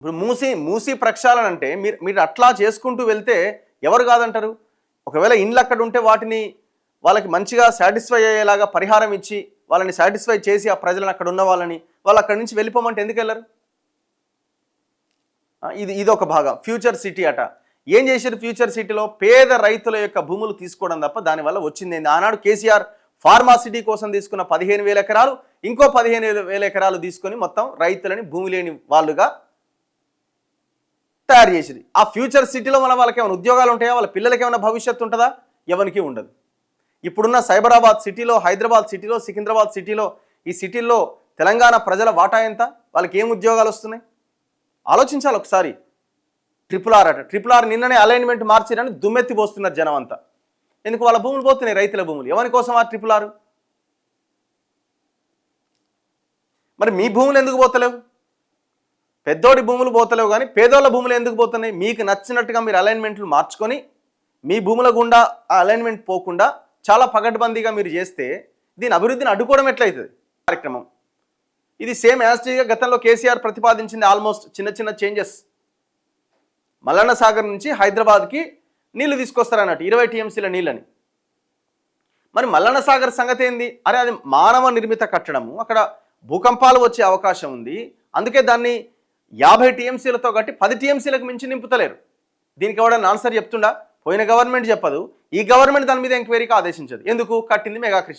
ఇప్పుడు మూసి ప్రక్షాళన అంటే మీరు అట్లా చేసుకుంటూ వెళ్తే ఎవరు కాదంటారు? ఒకవేళ ఇండ్లు అక్కడ ఉంటే వాటిని వాళ్ళకి మంచిగా సాటిస్ఫై అయ్యేలాగా పరిహారం ఇచ్చి వాళ్ళని సాటిస్ఫై చేసి ఆ ప్రజలను అక్కడ ఉన్న వాళ్ళు అక్కడి నుంచి వెళ్ళిపోమంటే ఎందుకు వెళ్ళరు? ఇది ఒక భాగం. ఫ్యూచర్ సిటీ అట. ఏం చేశారు ఫ్యూచర్ సిటీలో? పేద రైతుల యొక్క భూములు తీసుకోవడం తప్ప దానివల్ల వచ్చింది ఏంది? ఆనాడు కేసీఆర్ ఫార్మా సిటీ కోసం తీసుకున్న 15,000 ఎకరాలు ఇంకో 15,000 ఎకరాలు తీసుకొని మొత్తం రైతులని భూమి లేని వాళ్ళుగా తయారు చేసింది. ఆ ఫ్యూచర్ సిటీలో వాళ్ళకి ఏమైనా ఉద్యోగాలు ఉంటాయా? వాళ్ళ పిల్లలకి ఏమైనా భవిష్యత్తు ఉంటుందా? ఎవరికి ఉండదు. ఇప్పుడున్న సైబరాబాద్ సిటీలో, హైదరాబాద్ సిటీలో, సికింద్రాబాద్ సిటీలో, ఈ సిటీల్లో తెలంగాణ ప్రజల వాటా ఎంత? వాళ్ళకి ఏం ఉద్యోగాలు వస్తున్నాయి? ఆలోచించాలి ఒకసారి. ట్రిపుల్ ఆర్ నిన్ననే అలైన్మెంట్ మార్చిరని దుమ్మెత్తి పోస్తున్నారు జనం అంతా. ఎందుకు? వాళ్ళ భూములు పోతున్నాయి, రైతుల భూములు. ఎవరి కోసం ఆ ట్రిపుల్ ఆర్? మరి మీ భూములు ఎందుకు పోతలేవు? పెద్దోడి భూములు పోతలేవు కానీ పేదోళ్ళ భూములు ఎందుకు పోతున్నాయి? మీకు నచ్చినట్టుగా మీరు అలైన్మెంట్లు మార్చుకొని మీ భూముల గుండా ఆ అలైన్మెంట్ పోకుండా చాలా పకడ్బందీగా మీరు చేస్తే దీని అభివృద్ధిని అడ్డుకోవడం ఎట్లయితుంది? కార్యక్రమం ఇది సేమ్ యాస్టీగా గతంలో కేసీఆర్ ప్రతిపాదించింది. ఆల్మోస్ట్ చిన్న చేంజెస్. మల్లన్న సాగర్ నుంచి హైదరాబాద్కి నీళ్లు తీసుకొస్తారన్నట్టు 20 టీఎంసీల నీళ్ళని. మరి మల్లన్న సాగర్ సంగతి ఏంది? అరే అది మానవ నిర్మిత కట్టడము, అక్కడ భూకంపాలు వచ్చే అవకాశం ఉంది. అందుకే దాన్ని 50 టీఎంసీలతో కట్టి 10 టీఎంసీలకు మించి నింపుతలేరు. దీనికి ఎవడన్నా ఆన్సర్ చెప్తుండా? పోయిన గవర్నమెంట్ చెప్పదు, ఈ గవర్నమెంట్ దాని మీద ఎంక్వైరీకి ఆదేశించదు. ఎందుకు? కట్టింది మెగా కృష్ణ.